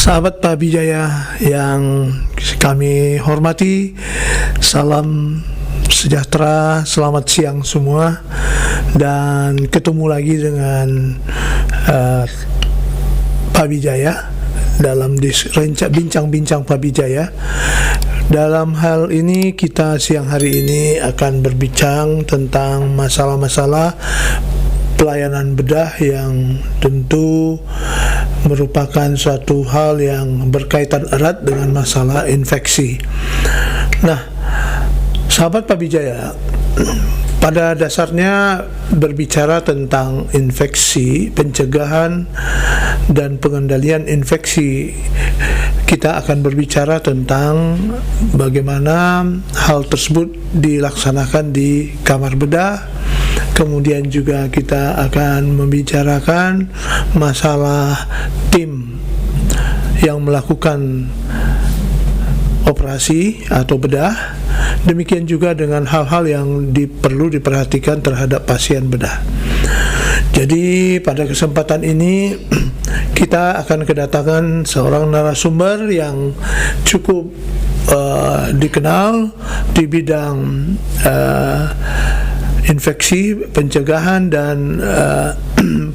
Sahabat Pak Bijaya yang kami hormati, salam sejahtera, selamat siang semua, dan ketemu lagi dengan Pak Bijaya dalam bincang-bincang Pak Bijaya. Dalam hal ini kita siang hari ini akan berbincang tentang masalah-masalah pelayanan bedah yang tentu merupakan suatu hal yang berkaitan erat dengan masalah infeksi. Nah, sahabat Pak Bijaya, pada dasarnya berbicara tentang infeksi, pencegahan dan pengendalian infeksi, kita akan berbicara tentang bagaimana hal tersebut dilaksanakan di kamar bedah. Kemudian juga kita akan membicarakan masalah tim yang melakukan operasi atau bedah. Demikian juga dengan hal-hal yang perlu diperhatikan terhadap pasien bedah. Jadi pada kesempatan ini kita akan kedatangan seorang narasumber yang cukup dikenal di bidang infeksi, pencegahan dan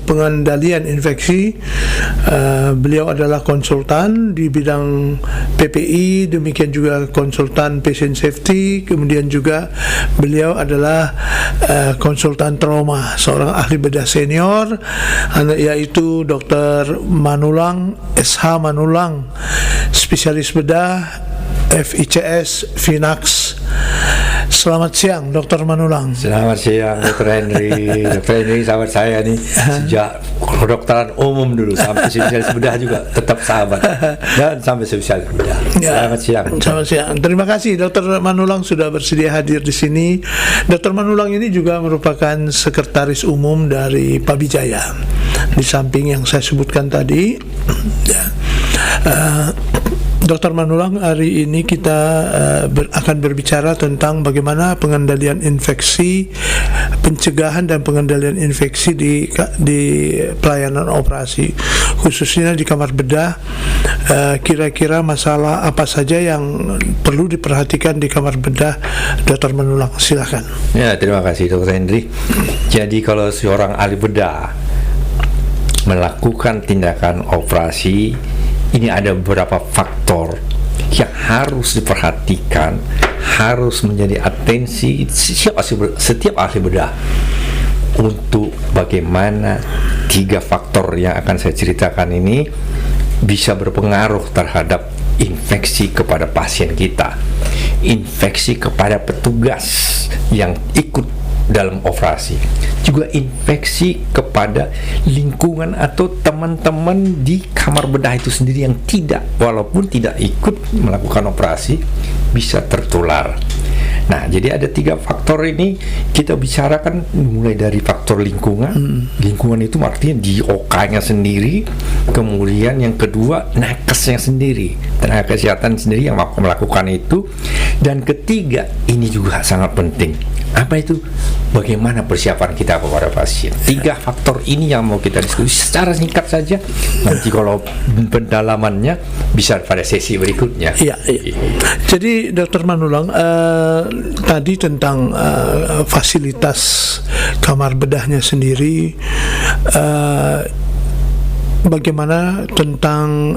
pengendalian infeksi. Beliau adalah konsultan di bidang PPI, demikian juga konsultan patient safety, kemudian juga beliau adalah konsultan trauma, seorang ahli bedah senior, yaitu Dr. Manulang, SH Manulang, spesialis bedah FICS Finax. Selamat siang, Dr. Manulang. Selamat siang, Dr. Henry. Dr. Henry sahabat saya nih sejak kedokteran umum dulu sampai spesialis bedah juga tetap sahabat, dan sampai spesialis bedah. Selamat siang. Selamat siang. Terima kasih, Dr. Manulang sudah bersedia hadir di sini. Dr. Manulang ini juga merupakan sekretaris umum dari Pak Bijaya. Di samping yang saya sebutkan tadi, Dr. Manulang, hari ini kita akan berbicara tentang bagaimana pengendalian infeksi, pencegahan dan pengendalian infeksi di pelayanan operasi, khususnya di kamar bedah. Kira-kira masalah apa saja yang perlu diperhatikan di kamar bedah, Dr. Manulang? Silakan. Ya, terima kasih, Dr. Henry. Jadi kalau seorang ahli bedah melakukan tindakan operasi, ini ada beberapa faktor yang harus diperhatikan, harus menjadi atensi setiap ahli bedah untuk bagaimana 3 faktor yang akan saya ceritakan ini bisa berpengaruh terhadap infeksi kepada pasien kita, infeksi kepada petugas yang ikut dalam operasi, juga infeksi kepada lingkungan atau teman-teman di kamar bedah itu sendiri yang walaupun tidak ikut melakukan operasi, bisa tertular. Nah, jadi ada 3 faktor ini kita bicarakan, mulai dari faktor lingkungan. Lingkungan itu artinya di OK-nya sendiri, kemudian yang kedua nakesnya sendiri, tenaga kesehatan sendiri yang melakukan itu, dan ketiga ini juga sangat penting. Apa itu? Bagaimana persiapan kita kepada pasien. 3 faktor ini yang mau kita diskusi secara singkat saja. Nanti kalau pendalamannya bisa pada sesi berikutnya. Iya. Jadi Dr. Manulang, tadi tentang fasilitas kamar bedahnya sendiri, bagaimana tentang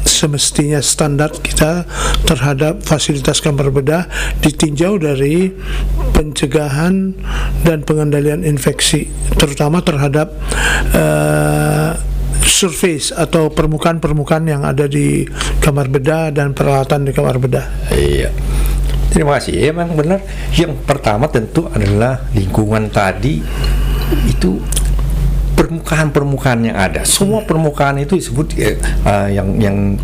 semestinya standar kita terhadap fasilitas kamar bedah ditinjau dari pencegahan dan pengendalian infeksi, terutama terhadap surface atau permukaan-permukaan yang ada di kamar bedah dan peralatan di kamar bedah. Iya. Terima kasih. Emang benar. Yang pertama tentu adalah lingkungan tadi, itu permukaan-permukaan yang ada. Semua permukaan itu disebut yang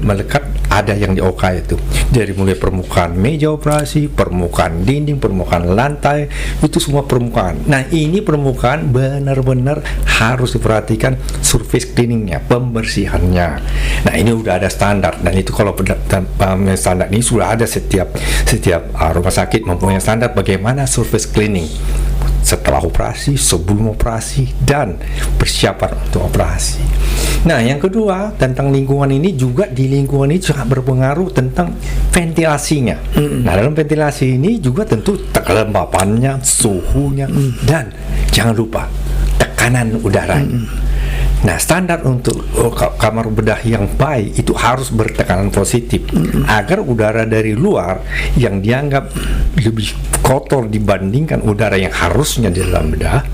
melekat, ada yang di OK itu. Dari mulai permukaan meja operasi, permukaan dinding, permukaan lantai, itu semua permukaan. Nah, ini permukaan benar-benar harus diperhatikan surface cleaningnya, pembersihannya. Nah, ini udah ada standar, dan itu kalau standar ini sudah ada setiap rumah sakit mempunyai standar bagaimana surface cleaning setelah operasi, sebelum operasi, dan persiapan untuk operasi. Nah, yang kedua tentang lingkungan ini juga, di lingkungan ini sangat berpengaruh tentang ventilasinya. Nah, dalam ventilasi ini juga tentu kelembapannya, suhunya, dan jangan lupa tekanan udaranya. Nah, standar untuk kamar bedah yang baik itu harus bertekanan positif agar udara dari luar yang dianggap lebih kotor dibandingkan udara yang harusnya di dalam bedah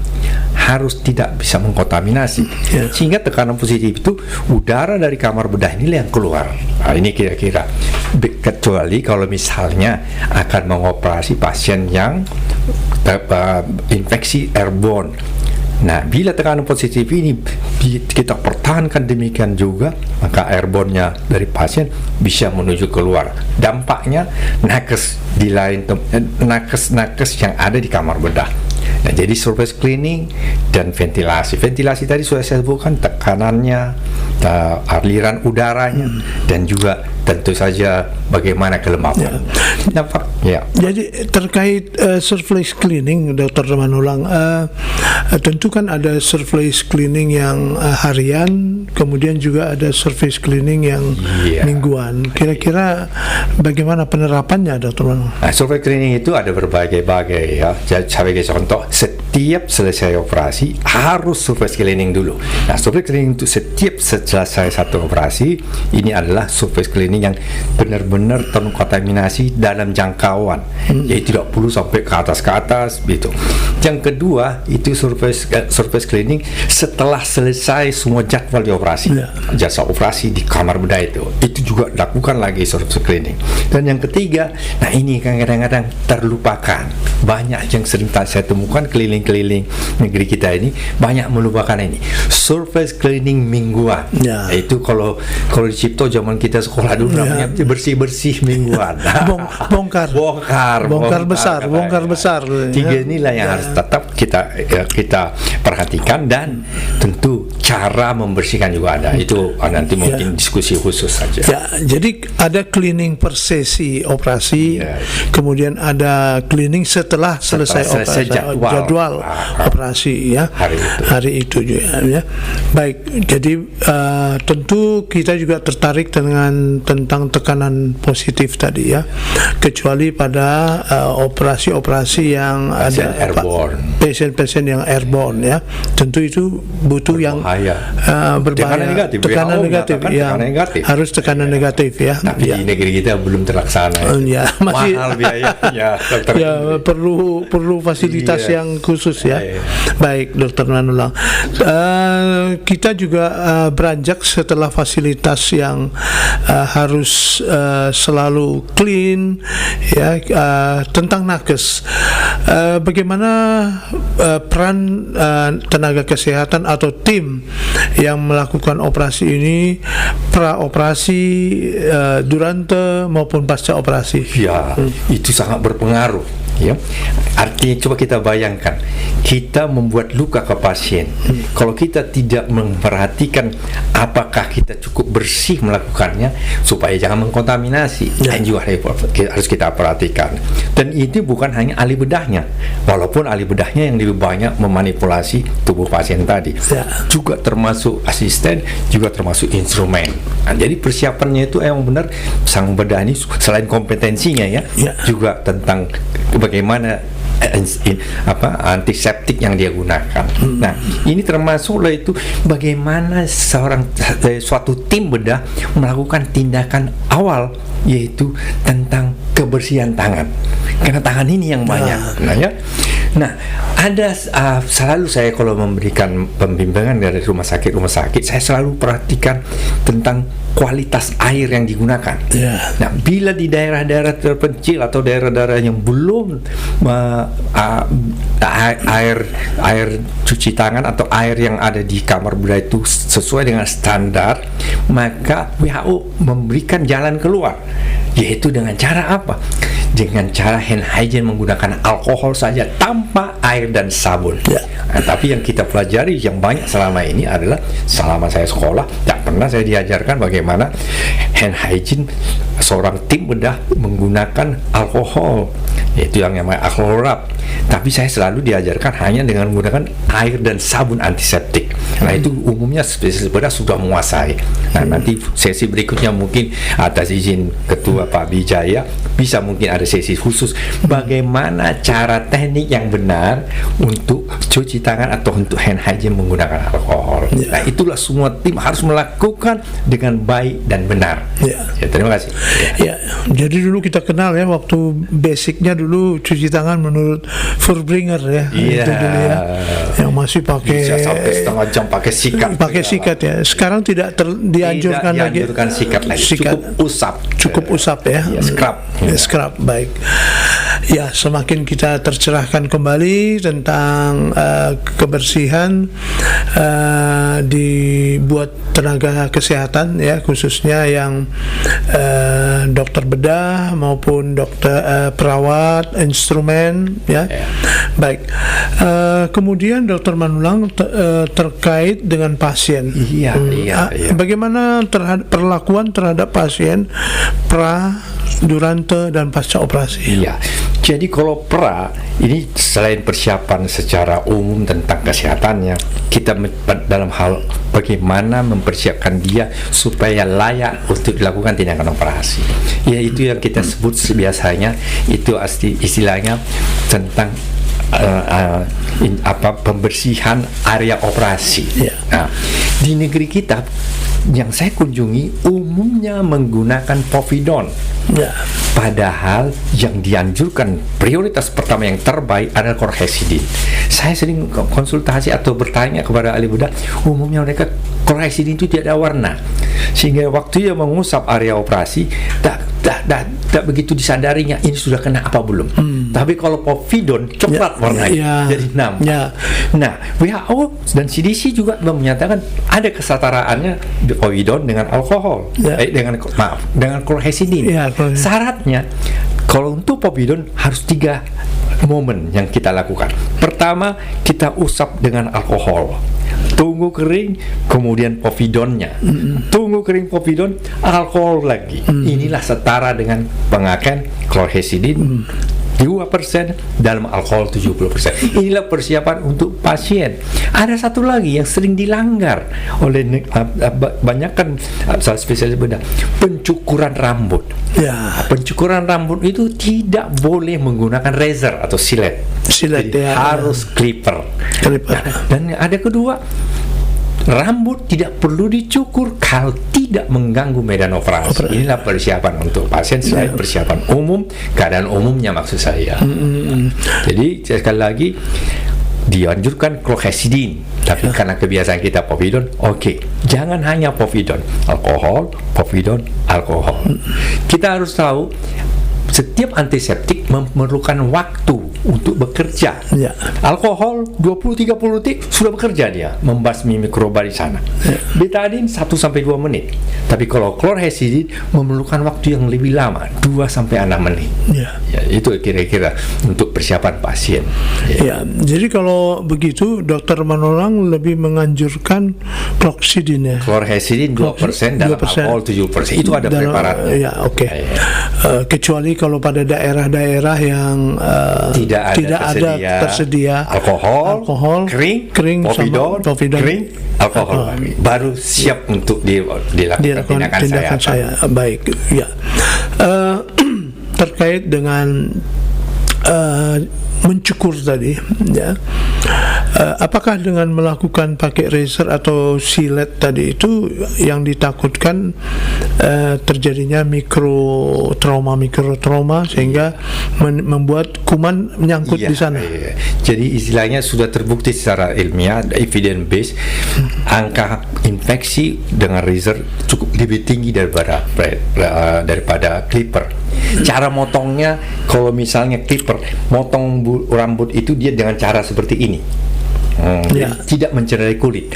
harus tidak bisa mengkontaminasi. Sehingga tekanan positif itu udara dari kamar bedah inilah yang keluar. Nah, ini kira-kira, kecuali kalau misalnya akan mengoperasi pasien yang infeksi airborne. Nah, bila tekanan positif ini kita pertahankan demikian juga, maka airborne-nya dari pasien bisa menuju keluar. Dampaknya nakes di lain nakes yang ada di kamar bedah. Nah, jadi surface cleaning dan ventilasi. Ventilasi tadi sudah saya sebutkan, tekanannya, aliran udaranya, dan juga tentu saja bagaimana kelembapan. Jadi terkait surface cleaning, Dr. Manulang, tentu kan ada surface cleaning yang harian, kemudian juga ada surface cleaning yang mingguan. Kira-kira bagaimana penerapannya, Dr. Manulang? Nah, surface cleaning itu ada berbagai-bagai ya. Sebagai contoh, setiap selesai operasi harus surface cleaning dulu. Nah, surface cleaning itu setiap selesai satu operasi, ini adalah surface cleaning yang benar-benar terkontaminasi dalam jangkauan, jadi tidak perlu sampai ke atas gitu. Yang kedua itu surface cleaning setelah selesai semua jadwal di operasi, jasa operasi di kamar bedah itu juga lakukan lagi surface cleaning. Dan yang ketiga, nah ini kadang-kadang terlupakan, banyak yang sering saya temukan keliling-keliling negeri kita ini banyak melupakan ini, surface cleaning mingguan. Itu kalau di Cipto zaman kita sekolah dulu namanya bersih-bersih mingguan. bongkar besar. Tiga inilah yang harus tetap kita perhatikan, dan tentu cara membersihkan juga ada. Itu nanti mungkin diskusi khusus saja. Jadi ada cleaning per sesi operasi, kemudian ada cleaning setelah selesai operasi, jadwal operasi ya, hari itu juga ya. Baik, jadi tentu kita juga tertarik dengan tentang tekanan positif tadi ya, kecuali pada operasi-operasi yang ada pasien-pasien yang airborne ya, tentu itu butuh yang berbahaya, tekanan negatif, harus tekanan negatif ya. Tapi di negeri kita belum terlaksana. Masih mahal biayanya. perlu fasilitas yang khusus ya. Baik, Dr. Manulang, kita juga beranjak setelah fasilitas yang harus selalu clean ya, tentang nakes. Bagaimana peran tenaga kesehatan atau tim yang melakukan operasi ini, pra operasi, durante maupun pasca operasi? Itu sangat berpengaruh ya. Artinya coba kita bayangkan, kita membuat luka ke pasien, kalau kita tidak memperhatikan apakah kita cukup bersih melakukannya supaya jangan mengkontaminasi, dan juga harus kita perhatikan. Dan itu bukan hanya ahli bedahnya, walaupun ahli bedahnya yang lebih banyak memanipulasi tubuh pasien tadi, juga termasuk asisten, juga termasuk instrumen. Nah, jadi persiapannya itu yang benar. Sang bedah ini selain kompetensinya juga tentang bagaimana antiseptik yang dia gunakan. Nah, ini termasuk itu bagaimana suatu tim bedah melakukan tindakan awal, yaitu tentang kebersihan tangan, karena tangan ini yang banyak. Nah, ada selalu saya kalau memberikan pembimbingan dari rumah sakit, saya selalu perhatikan tentang kualitas air yang digunakan. Nah, bila di daerah-daerah terpencil atau daerah-daerah yang belum air cuci tangan atau air yang ada di kamar bedah itu sesuai dengan standar, maka WHO memberikan jalan keluar, yaitu dengan cara apa? Dengan cara hand hygiene, menggunakan alkohol saja tanpa air dan sabun. Nah, tapi yang kita pelajari yang banyak selama ini adalah, selama saya sekolah tak pernah saya diajarkan bagaimana hand hygiene seorang tim bedah menggunakan alkohol, yaitu yang namanya alkohol rub. Tapi saya selalu diajarkan hanya dengan menggunakan air dan sabun antiseptik. Nah itu umumnya spesialis bedah sudah menguasai. Nah nanti sesi berikutnya mungkin atas izin Ketua Pak Bijaya bisa mungkin ada sesi khusus bagaimana cara teknik yang benar untuk cuci tangan atau untuk hand hygiene menggunakan alkohol. Nah itulah semua tim harus melakukan dengan baik dan benar. Ya, terima kasih. Ya, jadi dulu kita kenal ya waktu basicnya dulu cuci tangan menurut Furbringer ya. Iya. Itu dulu ya. Yang masih pakai bisa sampai setengah jam pakai sikat. Pakai sikat ya. Sekarang tidak dianjurkan lagi. Dianjurkan sikat lagi. Sikat. Cukup usap ya. Ya, scrub. Scrub, baik. Ya, semakin kita tercerahkan kembali tentang kebersihan dibuat tenaga kesehatan ya, khususnya yang dokter bedah maupun dokter perawat instrumen ya. Baik. Kemudian Dokter Manulang terkait dengan pasien. Iya. Bagaimana perlakuan terhadap pasien pra, durante dan pasca operasi? Iya. Jadi kalau pra ini selain persiapan secara umum tentang kesehatannya, kita dalam hal bagaimana mempersiapkan dia supaya layak untuk dilakukan tindakan operasi. Ya itu yang kita sebut biasanya itu istilahnya tentang pembersihan area operasi. Nah, di negeri kita yang saya kunjungi umumnya menggunakan povidone. Padahal yang dianjurkan prioritas pertama yang terbaik adalah chlorhexidine. Saya sering konsultasi atau bertanya kepada ahli bedah, umumnya mereka chlorhexidine itu tidak ada warna, sehingga waktu dia mengusap area operasi tak begitu disadarinya ini sudah kena apa belum. Tapi kalau povidone coklat warnanya jadi 6. Nah, WHO dan CDC juga menyatakan ada kesetaraannya povidone dengan alkohol, dengan chlorhexidine. Syaratnya kalau untuk povidone harus 3 momen yang kita lakukan. Pertama, kita usap dengan alkohol, tunggu kering, kemudian povidonnya, tunggu kering povidon, alkohol lagi. Inilah setara dengan pemakaian chlorhexidine 2% dalam alkohol 70%. Inilah persiapan untuk pasien. Ada satu lagi yang sering dilanggar oleh banyakkan spesialis bedah, pencukuran rambut. Pencukuran rambut itu tidak boleh menggunakan razor atau silet. Harus clipper. Dan ada kedua, rambut tidak perlu dicukur kalau tidak mengganggu medan operasi. Inilah persiapan untuk pasien selain persiapan umum, keadaan umumnya maksud saya. Jadi sekali lagi dianjurkan chlorhexidine, tapi karena kebiasaan kita povidone, jangan hanya povidone, alkohol, povidone, alkohol. Kita harus tahu setiap antiseptik memerlukan waktu untuk bekerja. Alkohol 20-30 detik sudah bekerja dia membasmi mikroba di sana. Betadine 1-2 menit. Tapi kalau chlorhexidine memerlukan waktu yang lebih lama, 2-6 menit. Itu kira-kira untuk persiapan pasien. Jadi kalau begitu Dokter Manulang lebih menganjurkan chlorhexidine. Chlorhexidine 2% dalam alkohol 7%. Itu ada preparatnya. Kecuali kalau pada daerah-daerah yang tidak ada tersedia alkohol, kering, povidone, kering, alkohol, baru siap untuk dilakukan tindakan saya. Baik, terkait dengan mencukur tadi, apakah dengan melakukan pakai razor atau silet tadi itu yang ditakutkan terjadinya mikrotrauma sehingga membuat kuman menyangkut di sana? Jadi istilahnya sudah terbukti secara ilmiah, evidence based, angka infeksi dengan razor cukup lebih tinggi daripada clipper. Cara motongnya, kalau misalnya clipper motong rambut itu dia dengan cara seperti ini, tidak mencederai kulit.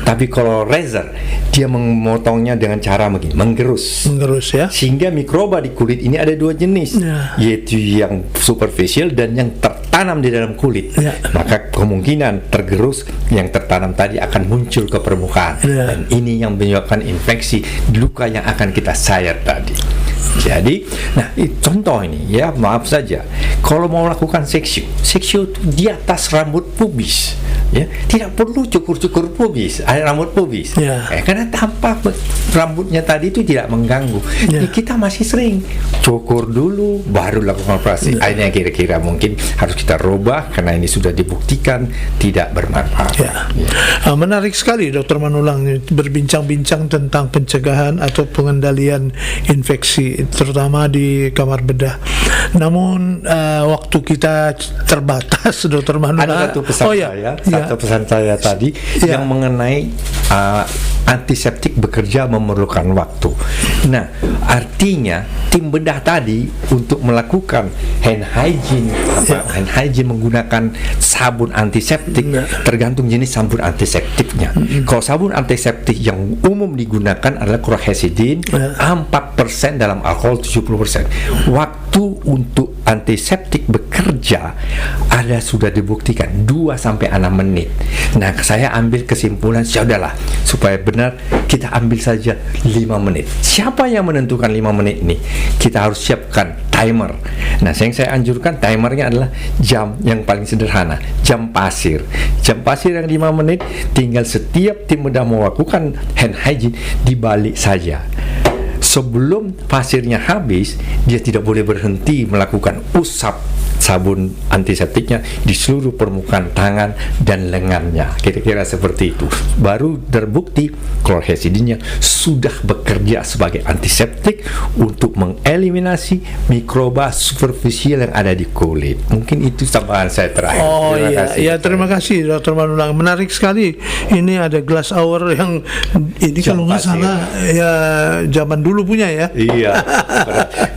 Tapi kalau razor dia memotongnya dengan cara begini, menggerus ya, sehingga mikroba di kulit ini ada 2 jenis, yaitu yang superficial dan yang tertanam di dalam kulit. Maka kemungkinan tergerus yang tertanam tadi akan muncul ke permukaan, dan ini yang menyebabkan infeksi luka yang akan kita sayat tadi. Jadi, contoh ini maaf saja, kalau mau melakukan seksio di atas rambut pubis, ya, tidak perlu cukur-cukur pubis, rambut pubis. Ya. Karena tanpa rambutnya tadi itu tidak mengganggu. Ya. Kita masih sering cukur dulu baru lakukan operasi. Ini yang kira-kira mungkin harus kita rubah karena ini sudah dibuktikan tidak bermanfaat. Ya. Menarik sekali Dr. Manulang berbincang-bincang tentang pencegahan atau pengendalian infeksi, terutama di kamar bedah. Namun waktu kita terbatas, Dr. Manulang. Ada satu pesan satu pesan saya tadi yang mengenai antiseptik bekerja memerlukan waktu. Nah, artinya tim bedah tadi untuk melakukan hand hygiene menggunakan sabun antiseptik tergantung jenis sabun antiseptiknya. Kalau sabun antiseptik yang umum digunakan adalah chlorhexidine 4% dalam alkohol 70%. Waktu untuk antiseptik bekerja sudah dibuktikan 2-6 menit. Nah, saya ambil kesimpulan, yaudahlah, supaya benar kita ambil saja 5 menit. Siapa yang menentukan 5 menit ini? Kita harus siapkan timer. Nah, yang saya anjurkan timernya adalah jam yang paling sederhana, jam pasir. Jam pasir yang 5 menit, tinggal setiap tim bedah melakukan hand hygiene dibalik saja. Sebelum pasirnya habis, dia tidak boleh berhenti melakukan usap sabun antiseptiknya di seluruh permukaan tangan dan lengannya. Kira-kira seperti itu. Baru terbukti chlorhexidine sudah bekerja sebagai antiseptik untuk mengeliminasi mikroba superficial yang ada di kulit. Mungkin itu tambahan saya terakhir. Terima kasih Dr. Manulang. Menarik sekali. Ini ada glass hour yang ini kalau nggak salah ya zaman dulu punya ya. Iya.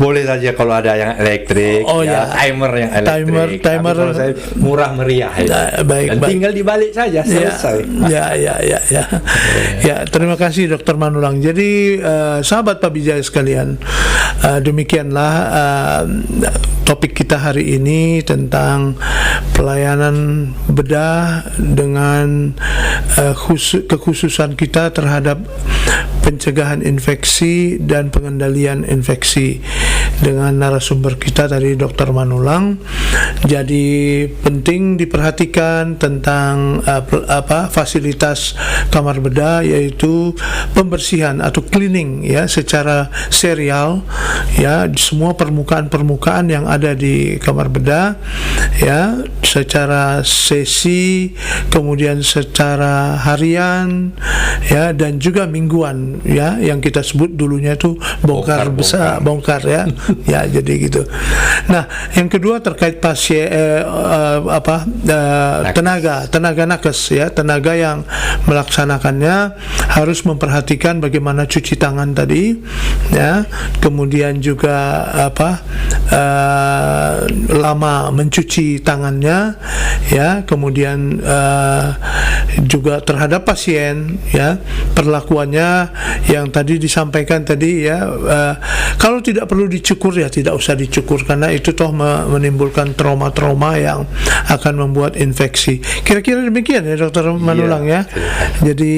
Boleh saja kalau ada yang elektrik, timer yang elektrik. Timer kalau saya murah meriah baik. Tinggal dibalik saja selesai. Ya, terima kasih Dr. Manulang. Jadi sahabat Pabijaya sekalian, demikianlah topik kita hari ini tentang pelayanan bedah dengan kekhususan kita terhadap pencegahan infeksi dan pengendalian infeksi dengan narasumber kita tadi Dr. Manulang. Jadi penting diperhatikan tentang fasilitas kamar bedah, yaitu pembersihan atau cleaning ya secara serial ya semua permukaan yang ada di kamar bedah ya secara sesi, kemudian secara harian ya, dan juga mingguan ya, yang kita sebut dulunya itu bongkar ya. Ya, jadi gitu. Nah, yang kedua terkait pasien tenaga nakes ya, tenaga yang melaksanakannya harus memperhatikan bagaimana cuci tangan tadi ya, kemudian juga lama mencuci tangannya ya, kemudian juga terhadap pasien ya, perlakuannya yang tadi disampaikan tadi ya, kalau tidak perlu dicukur ya tidak usah dicukur, karena itu toh menimbulkan trauma-trauma yang akan membuat infeksi. Kira-kira demikian ya Dr. Manulang ya. Jadi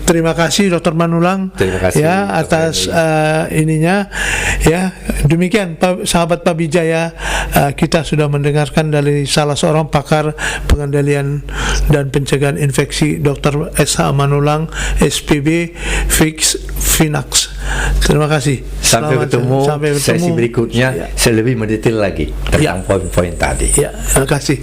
terima kasih Dr. Manulang ya atas ininya ya. Demikian sahabat Pabijaya, kita sudah mendengarkan dari salah seorang pakar pengendalian dan pencegahan infeksi, Dr. S.H. Manulang, SPB Finax. Terima kasih. Sampai bertemu sesi berikutnya, saya lebih mendetail lagi tentang poin-poin tadi. Ya, terima kasih.